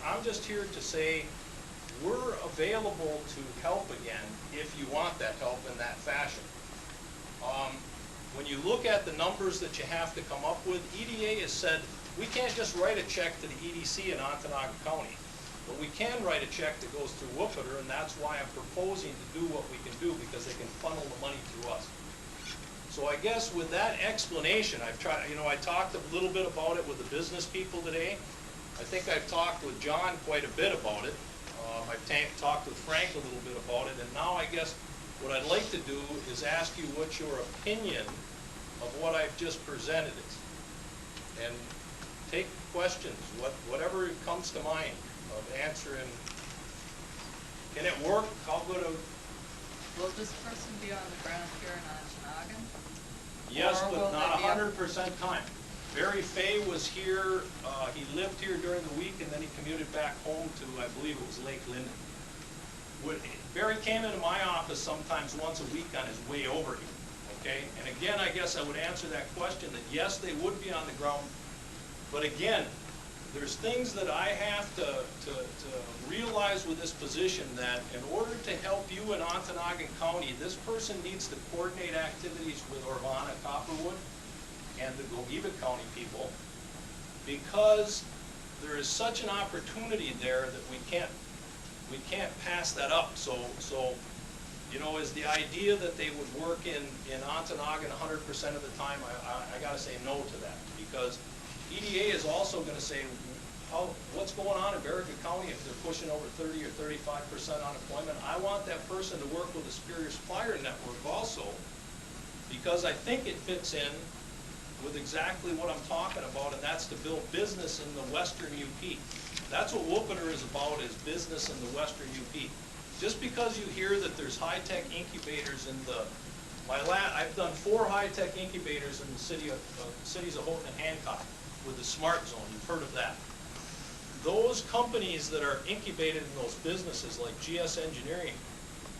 I'm just here to say we're available to help again if you want that help in that fashion. When you look at the numbers that you have to come up with, EDA has said we can't just write a check to the EDC in Ontonagon County, but we can write a check that goes through Wupperter, and that's why I'm proposing to do what we can do, because they can funnel the money through us. So I guess with that explanation, I've tried, I talked a little bit about it with the business people today. I think I've talked with John quite a bit about it. I've talked with Frank a little bit about it, and now I guess what I'd like to do is ask you what your opinion of what I've just presented is. And take questions, whatever comes to mind of answering. Can it work? How good of... Will this person be on the ground here in Ontonagon? Yes, but not 100% time. Barry Fay was here, he lived here during the week, and then he commuted back home to, I believe it was Lake Linden. Barry came into my office sometimes once a week on his way over here, okay? And again, I guess I would answer that question that yes, they would be on the ground, but again, there's things that I have to realize with this position, that in order to help you in Ontonagon County, this person needs to coordinate activities with Orvana Copperwood and the Gogebic County people, because there is such an opportunity there that we can't pass that up. So is the idea that they would work in Ontonagon 100% of the time, I got to say no to that, because EDA is also going to say, what's going on in Barriga County if they're pushing over 30 or 35% unemployment? I want that person to work with the Superior Supplier Network also, because I think it fits in with exactly what I'm talking about, and that's to build business in the Western UP. That's what Wupperter is about, is business in the Western UP. Just because you hear that there's high-tech incubators in I've done 4 high-tech incubators in the cities of Houghton and Hancock with the Smart Zone. You've heard of that. Those companies that are incubated in those businesses, like GS Engineering,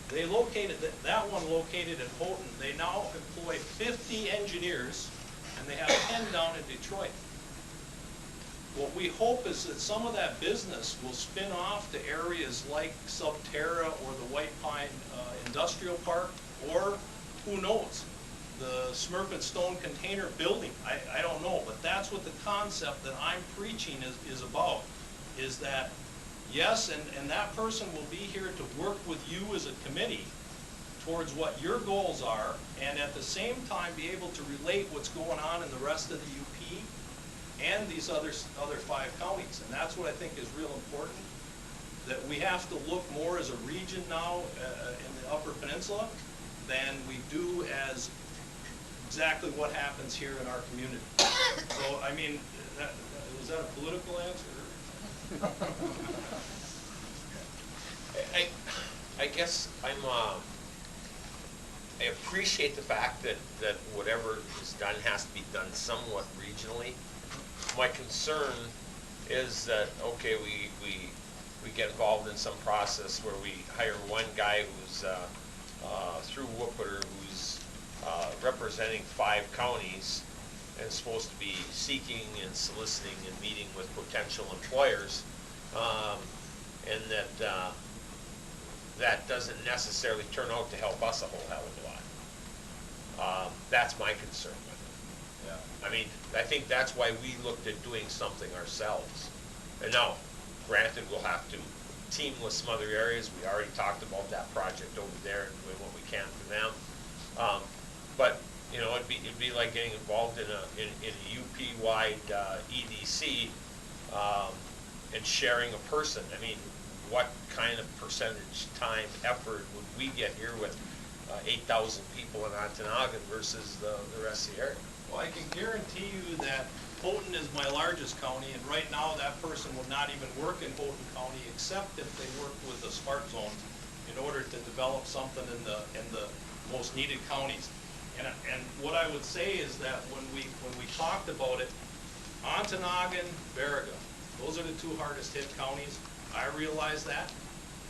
they located, that one located in Houghton, they now employ 50 engineers, and they have 10 down in Detroit. What we hope is that some of that business will spin off to areas like Subterra or the White Pine Industrial Park, or who knows, the Smurf and Stone Container Building. I don't know, but that's what the concept that I'm preaching is about, is that yes, and that person will be here to work with you as a committee towards what your goals are, and at the same time be able to relate what's going on in the rest of the UP and these other 5 counties. And that's what I think is real important, that we have to look more as a region now in the Upper Peninsula than we do as exactly what happens here in our community. So, I mean, was that a political answer? I guess I appreciate the fact that whatever is done has to be done somewhat regionally. My concern is that, okay, we get involved in some process where we hire one guy who's through Wupperter, who's representing 5 counties and supposed to be seeking and soliciting and meeting with potential employers, and that doesn't necessarily turn out to help us a whole hell of a lot. That's my concern with it. Yeah. I mean, I think that's why we looked at doing something ourselves. And now, granted, we'll have to team with some other areas. We already talked about that project over there and doing what we can for them. But you know, it'd be like getting involved in a UP-wide EDC and sharing a person. I mean, what kind of percentage, time, effort would we get here with 8,000 people in Ontonagon versus the rest of the area? Well, I can guarantee you that Houghton is my largest county, and right now that person would not even work in Houghton County except if they worked with the Smart Zone in order to develop something in the most needed counties. And what I would say is that when we talked about it, Ontonagon, Barriga, those are the 2 hardest hit counties. I realize that.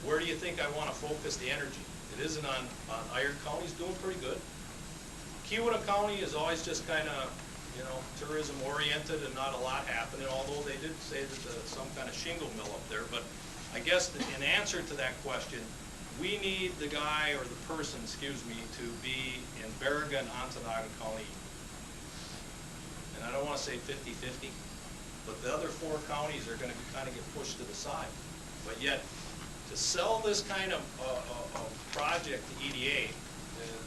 Where do you think I want to focus the energy? It isn't on Iron County's doing pretty good. Keweenaw County is always just kind of you know, tourism oriented and not a lot happening, although they did say that some kind of shingle mill up there. But I guess in answer to that question, we need the guy or the person, excuse me, to be in Berrigan, Ontonagon County. And I don't want to say 50-50, but the other 4 counties are going to kind of get pushed to the side. But yet, to sell this kind of project to EDA,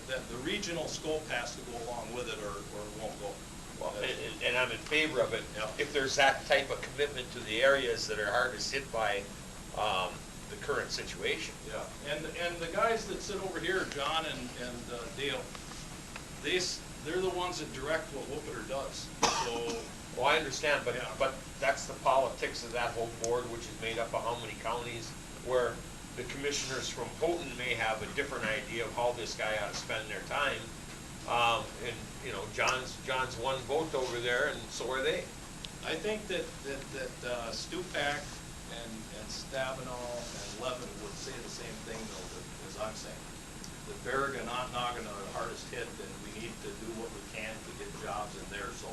the regional scope has to go along with it or it won't go. Well, and I'm in favor of it. Yep. If there's that type of commitment to the areas that are hardest hit by the current situation. Yeah, and the guys that sit over here, John and Dale, they're the ones that direct what Whoopitter does. So, well, I understand, but yeah. but that's the politics of that whole board, which is made up of how many counties, where the commissioners from Houghton may have a different idea of how this guy ought to spend their time. And you know, John's one vote over there, and so are they. I think that Stupak and Stabenow and Levin would say the same thing though as I'm saying. The Berrigan and Ontonagon are the hardest hit, and we need to do what we can to get jobs in there. So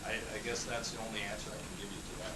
I guess that's the only answer I can give you to that.